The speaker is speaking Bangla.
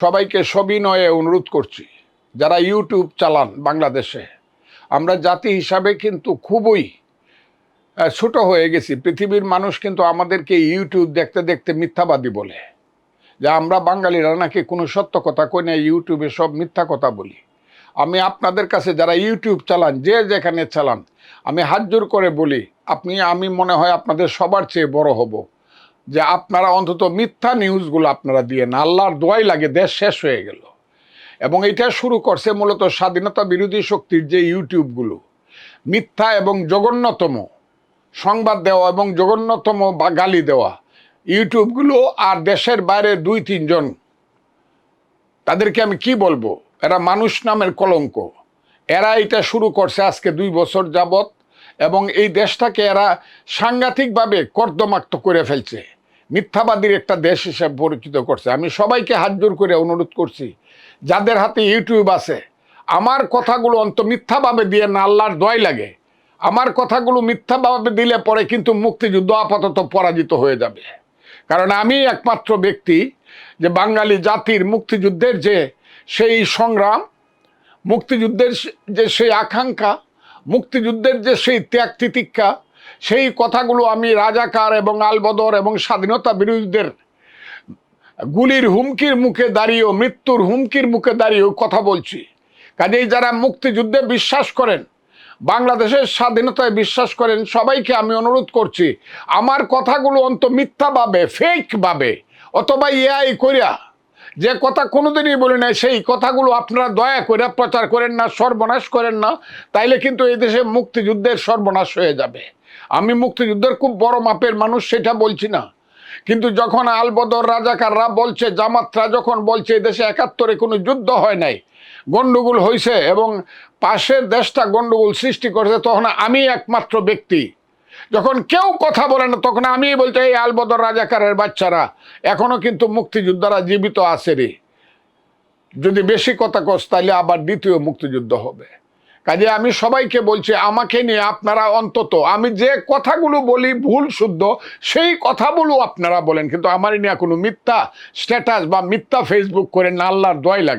সবাইকে সবিনয়ে অনুরোধ করছি, যারা ইউটিউব চালান বাংলাদেশে, আমরা জাতি হিসাবে কিন্তু খুবই ছোট হয়ে গেছি। পৃথিবীর মানুষ কিন্তু আমাদেরকে ইউটিউব দেখতে দেখতে মিথ্যাবাদী বলে, যে আমরা বাঙালিরা নাকি কোনো সত্য কথা কই না, ইউটিউবে সব মিথ্যা কথা বলি। আমি আপনাদের কাছে যারা ইউটিউব চালান, যে যেখানে চালান, আমি হাত জোর করে বলি, আমি মনে হয় আপনাদের সবার চেয়ে বড় হব, যে আপনারা অন্তত মিথ্যা নিউজগুলো আপনারা দিয়ে না। আল্লাহর দোয়াই লাগে, দেশ শেষ হয়ে গেল। এবং এটা শুরু করছে মূলত স্বাধীনতা বিরোধী শক্তির যে ইউটিউবগুলো মিথ্যা এবং জঘন্যতম সংবাদ দেওয়া এবং জঘন্যতম বা গালি দেওয়া ইউটিউবগুলো, আর দেশের বাইরে 2-3 জন, তাদেরকে আমি কি বলবো, এরা মানুষ নামের কলঙ্ক। এরা এটা শুরু করছে আজকে 2 বছর যাবত, এবং এই দেশটাকে এরা সাংঘাতিকভাবে কর্দমাক্ত করে ফেলছে, মিথ্যাবাদীর একটা দেশ হিসেবে পরিচিত করছে। আমি সবাইকে হাত জোর করে অনুরোধ করছি, যাদের হাতে ইউটিউব আছে, আমার কথাগুলো অন্ত মিথ্যাভাবে দিয়ে না, আল্লাহর দোয়াই লাগে। আমার কথাগুলো মিথ্যাভাবে দিলে পরে কিন্তু মুক্তিযুদ্ধ আপাতত পরাজিত হয়ে যাবে। কারণ আমি একমাত্র ব্যক্তি যে বাঙালি জাতির মুক্তিযুদ্ধের যে সেই সংগ্রাম, মুক্তিযুদ্ধের যে সেই আকাঙ্ক্ষা, মুক্তিযুদ্ধের যে সেই ত্যাগ তিতিক্ষা, সেই কথাগুলো আমি রাজাকার এবং আলবদর এবং স্বাধীনতা বিরোধীদের গুলির হুমকির মুখে দাঁড়িয়েও, মৃত্যুর হুমকির মুখে দাঁড়িয়েও কথা বলছি। কাজেই যারা মুক্তিযুদ্ধে বিশ্বাস করেন, বাংলাদেশের স্বাধীনতায় বিশ্বাস করেন, সবাইকে আমি অনুরোধ করছি, আমার কথাগুলো অন্ত মিথ্যাভাবে, ফেকভাবে অথবা এআই করিয়া যে কথা কোনোদিনই বলি নাই, সেই কথাগুলো আপনারা দয়া করে প্রচার করেন না, সর্বনাশ করেন না। তাইলে কিন্তু এই দেশে মুক্তিযুদ্ধের সর্বনাশ হয়ে যাবে। আমি মুক্তিযুদ্ধের খুব বড় মাপের মানুষ, সেটা বলছি না, কিন্তু যখন আলবদর রাজাকাররা বলছে, জামাতরা যখন বলছে এদেশে 71-এ কোনো যুদ্ধ হয় নাই, গন্ডগোল হয়েছে এবং পাশের দেশটা গন্ডগোল সৃষ্টি করেছে, তখন আমি একমাত্র ব্যক্তি, যখন কেউ কথা বলে না, তখন আমি বলতে, এই আলবদর রাজাকারের বাচ্চারা এখনো কিন্তু মুক্তিযোদ্ধারা জীবিত আছে রে, যদি বেশি কথা কস তাহলে আবার দ্বিতীয় মুক্তিযুদ্ধ হবে। কাজে আমি সবাইকে বলছি, আমাকে নিয়ে আপনারা অন্তত আমি যে কথাগুলো বলি ভুল শুদ্ধ, সেই কথাগুলো আপনারা বলেন, কিন্তু আমার নিয়ে কোনো মিথ্যা স্ট্যাটাস বা মিথ্যা ফেসবুক করে না, আল্লাহর দোয়াই লাগে।